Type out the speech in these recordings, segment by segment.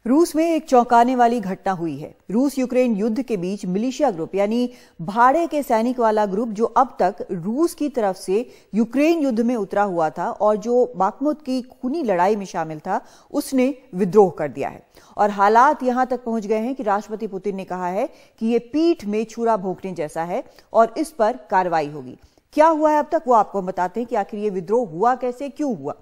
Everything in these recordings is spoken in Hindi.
रूस में एक चौंकाने वाली घटना हुई है। रूस यूक्रेन युद्ध के बीच मिलिशिया ग्रुप यानी भाड़े के सैनिक वाला ग्रुप जो अब तक रूस की तरफ से यूक्रेन युद्ध में उतरा हुआ था और जो बाखमुत की खूनी लड़ाई में शामिल था, उसने विद्रोह कर दिया है। और हालात यहां तक पहुंच गए हैं कि राष्ट्रपति पुतिन ने कहा है कि ये पीठ में छुरा भोंकने जैसा है और इस पर कार्रवाई होगी। क्या हुआ है अब तक, वो आपको बताते हैं कि आखिर ये विद्रोह हुआ कैसे, क्यों हुआ।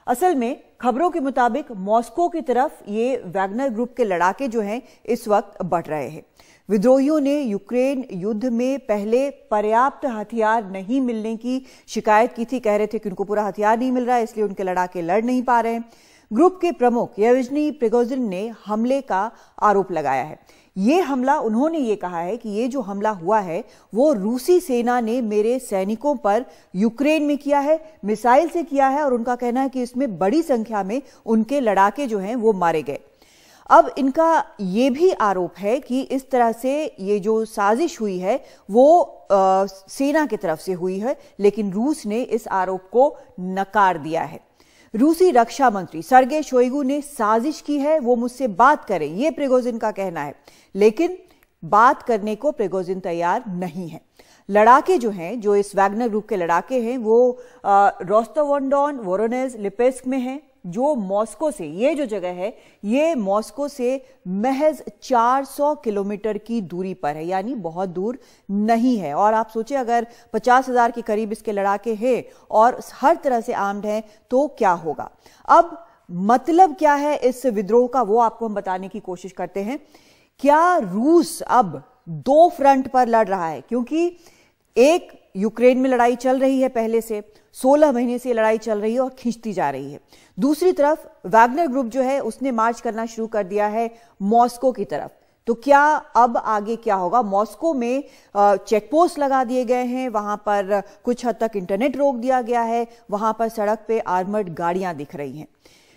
असल में खबरों के मुताबिक मॉस्को की तरफ ये वैगनर ग्रुप के लड़ाके जो हैं इस वक्त बढ़ रहे हैं। विद्रोहियों ने यूक्रेन युद्ध में पहले पर्याप्त हथियार नहीं मिलने की शिकायत की थी। कह रहे थे कि उनको पूरा हथियार नहीं मिल रहा है, इसलिए उनके लड़ाके लड़ नहीं पा रहे हैं। ग्रुप के प्रमुख येवजनी प्रिगोजिन ने हमले का आरोप लगाया है। ये हमला, उन्होंने ये कहा है कि ये जो हमला हुआ है वो रूसी सेना ने मेरे सैनिकों पर यूक्रेन में किया है, मिसाइल से किया है, और उनका कहना है कि इसमें बड़ी संख्या में उनके लड़ाके जो हैं वो मारे गए। अब इनका ये भी आरोप है कि इस तरह से ये जो साजिश हुई है वो सेना की तरफ से हुई है, लेकिन रूस ने इस आरोप को नकार दिया है। रूसी रक्षा मंत्री सर्गेई शोइगु ने साजिश की है, वो मुझसे बात करें, ये प्रिगोजिन का कहना है, लेकिन बात करने को प्रिगोजिन तैयार नहीं है। लड़ाके जो हैं, जो इस वैगनर ग्रुप के लड़ाके हैं, वो रोस्टोव-ऑन-डॉन, वोरोनेज, लिपेस्क में हैं, जो मॉस्को से, ये जो जगह है ये मॉस्को से महज 400 किलोमीटर की दूरी पर है, यानी बहुत दूर नहीं है। और आप सोचिए, अगर 50,000 के करीब इसके लड़ाके हैं और हर तरह से आर्म्ड हैं तो क्या होगा। अब मतलब क्या है इस विद्रोह का, वो आपको हम बताने की कोशिश करते हैं। क्या रूस अब दो फ्रंट पर लड़ रहा है? क्योंकि एक, यूक्रेन में लड़ाई चल रही है, पहले से 16 महीने से लड़ाई चल रही है और खिंचती जा रही है। दूसरी तरफ वैगनर ग्रुप जो है उसने मार्च करना शुरू कर दिया है मॉस्को की तरफ। तो क्या अब आगे क्या होगा? मॉस्को में चेक पोस्ट लगा दिए गए हैं, वहां पर कुछ हद तक इंटरनेट रोक दिया गया है, वहां पर सड़क पे आर्मर्ड गाड़ियां दिख रही हैं।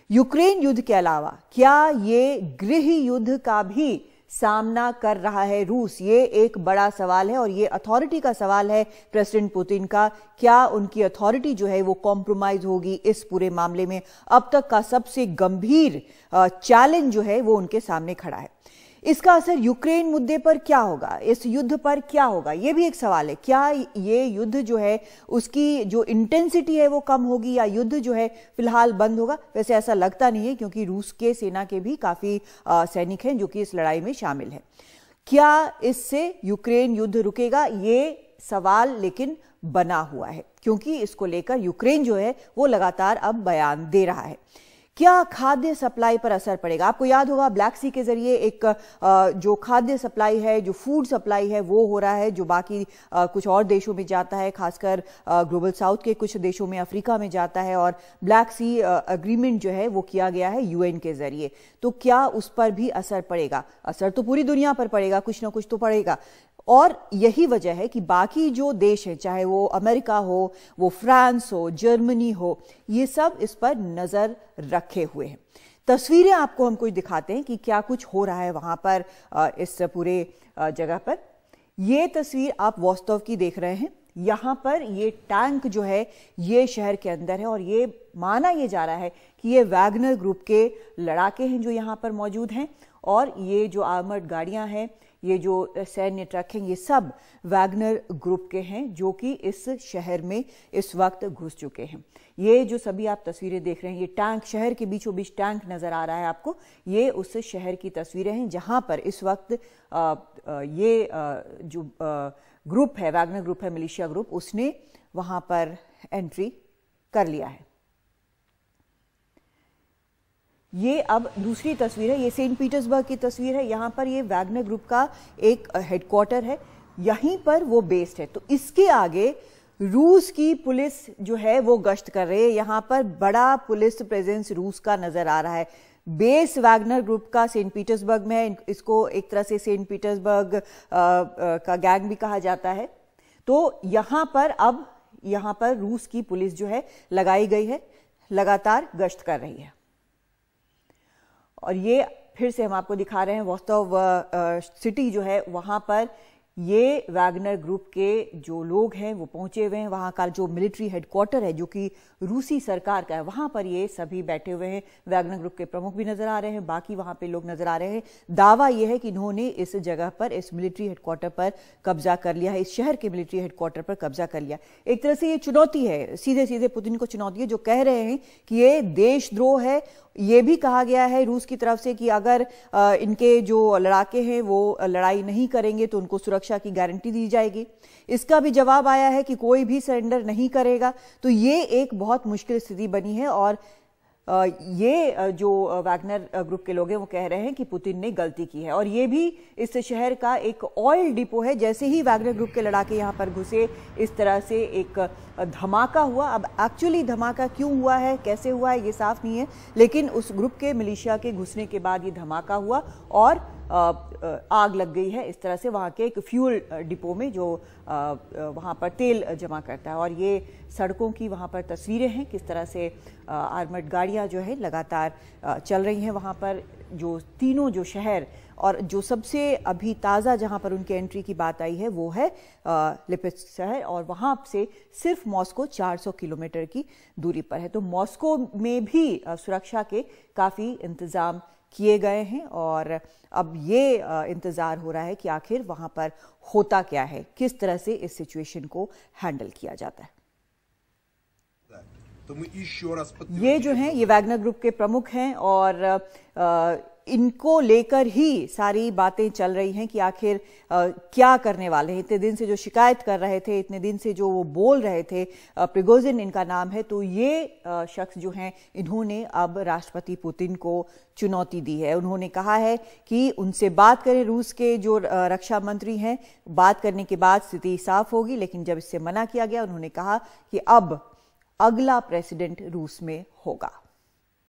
यूक्रेन युद्ध के अलावा क्या ये गृह युद्ध का भी सामना कर रहा है रूस? ये एक बड़ा सवाल है और ये अथॉरिटी का सवाल है प्रेसिडेंट पुतिन का। क्या उनकी अथॉरिटी जो है वो कॉम्प्रोमाइज होगी इस पूरे मामले में? अब तक का सबसे गंभीर चैलेंज जो है वो उनके सामने खड़ा है। इसका असर यूक्रेन मुद्दे पर क्या होगा, इस युद्ध पर क्या होगा, यह भी एक सवाल है। क्या ये युद्ध जो है उसकी जो इंटेंसिटी है वो कम होगी या युद्ध जो है फिलहाल बंद होगा? वैसे ऐसा लगता नहीं है, क्योंकि रूस के सेना के भी काफी सैनिक हैं जो कि इस लड़ाई में शामिल हैं। क्या इससे यूक्रेन युद्ध रुकेगा? ये सवाल लेकिन बना हुआ है, क्योंकि इसको लेकर यूक्रेन जो है वो लगातार अब बयान दे रहा है। क्या खाद्य सप्लाई पर असर पड़ेगा? आपको याद होगा ब्लैक सी के जरिए एक जो खाद्य सप्लाई है, जो फूड सप्लाई है, वो हो रहा है, जो बाकी कुछ और देशों में जाता है, खासकर ग्लोबल साउथ के कुछ देशों में, अफ्रीका में जाता है। और ब्लैक सी अग्रीमेंट जो है वो किया गया है यूएन के जरिए। तो क्या उस पर भी असर पड़ेगा? असर तो पूरी दुनिया पर पड़ेगा, कुछ ना कुछ तो पड़ेगा। और यही वजह है कि बाकी जो देश है, चाहे वो अमेरिका हो, वो फ्रांस हो, जर्मनी हो, ये सब इस पर नजर रखे हुए हैं। तस्वीरें आपको हम कुछ दिखाते हैं कि क्या कुछ हो रहा है वहां पर इस पूरे जगह पर। ये तस्वीर आप वोस्तोव की देख रहे हैं। यहां पर ये टैंक जो है ये शहर के अंदर है और ये माना ये जा रहा है कि ये वैगनर ग्रुप के लड़ाके हैं जो यहां पर मौजूद हैं। और ये जो आर्मर्ड गाड़ियां हैं, ये जो सैन्य ट्रक हैं, ये सब वैगनर ग्रुप के हैं जो कि इस शहर में इस वक्त घुस चुके हैं। ये जो सभी आप तस्वीरें देख रहे हैं, ये टैंक, शहर के बीचों बीच टैंक नजर आ रहा है आपको। ये उस शहर की तस्वीरें हैं जहां पर इस वक्त ये जो ग्रुप है, वैगनर ग्रुप है, मिलिशिया ग्रुप, उसने वहां पर एंट्री कर लिया है। ये अब दूसरी तस्वीर है, ये सेंट पीटर्सबर्ग की तस्वीर है। यहाँ पर ये वैगनर ग्रुप का एक हेडक्वार्टर है, यहीं पर वो बेस्ड है। तो इसके आगे रूस की पुलिस जो है वो गश्त कर रही है। यहाँ पर बड़ा पुलिस प्रेजेंस रूस का नजर आ रहा है। बेस वैगनर ग्रुप का सेंट पीटर्सबर्ग में है। इसको एक तरह से सेंट पीटर्सबर्ग का गैंग भी कहा जाता है। तो यहाँ पर अब यहाँ पर रूस की पुलिस जो है लगाई गई है, लगातार गश्त कर रही है। और ये फिर से हम आपको दिखा रहे हैं वोस्तोव सिटी जो है, वहां पर ये वैगनर ग्रुप के जो लोग हैं वो पहुंचे हुए हैं। वहां का जो मिलिट्री हेडक्वार्टर है जो कि रूसी सरकार का है, वहां पर ये सभी बैठे हुए हैं। वैगनर ग्रुप के प्रमुख भी नजर आ रहे हैं, बाकी वहां पे लोग नजर आ रहे हैं। दावा यह है कि इन्होंने इस जगह पर, इस मिलिट्री हेडक्वार्टर पर कब्जा कर लिया है, इस शहर के मिलिट्री हेडक्वार्टर पर कब्जा कर लिया। एक तरह से ये चुनौती है, सीधे सीधे पुतिन को चुनौती है, जो कह रहे हैं कि ये देशद्रोह है। ये भी कहा गया है रूस की तरफ से कि अगर इनके जो लड़ाके हैं वो लड़ाई नहीं करेंगे तो उनको सुरक्षा की गारंटी दी जाएगी। इसका भी जवाब आया है कि कोई भी सरेंडर नहीं करेगा। तो ये एक बहुत मुश्किल स्थिति बनी है और ये जो वैगनर ग्रुप के लोग हैं वो कह रहे हैं कि पुतिन ने गलती की है। और ये भी इस शहर का एक ऑयल डिपो है। जैसे ही वैगनर ग्रुप के लड़ाके यहाँ पर घुसे, इस तरह से एक धमाका हुआ। अब एक्चुअली धमाका क्यों हुआ है, कैसे हुआ है, ये साफ नहीं है, लेकिन उस ग्रुप के मिलिशिया के घुसने के बाद ये धमाका हुआ और आग लग गई है। इस तरह से वहाँ के एक फ्यूल डिपो में जो वहाँ पर तेल जमा करता है। और ये सड़कों की वहाँ पर तस्वीरें हैं, किस तरह से आर्मर्ड गाड़ियाँ जो है लगातार चल रही हैं वहाँ पर। जो तीनों जो शहर और जो सबसे अभी ताज़ा जहाँ पर उनकी एंट्री की बात आई है वो है लिपिस्क शहर, और वहाँ से सिर्फ मॉस्को 400 किलोमीटर की दूरी पर है। तो मॉस्को में भी सुरक्षा के काफ़ी इंतज़ाम किए गए हैं और अब ये इंतजार हो रहा है कि आखिर वहां पर होता क्या है, किस तरह से इस सिचुएशन को हैंडल किया जाता है। ये जो हैं ये वैगनर ग्रुप के प्रमुख हैं और इनको लेकर ही सारी बातें चल रही हैं कि आखिर क्या करने वाले हैं। इतने दिन से जो शिकायत कर रहे थे, इतने दिन से जो वो बोल रहे थे, प्रिगोजिन इनका नाम है, तो ये शख्स जो हैं इन्होंने अब राष्ट्रपति पुतिन को चुनौती दी है। उन्होंने कहा है कि उनसे बात करें, रूस के जो रक्षा मंत्री हैं, बात करने के बाद स्थिति साफ होगी। लेकिन जब इससे मना किया गया, उन्होंने कहा कि अब अगला प्रेसिडेंट रूस में होगा।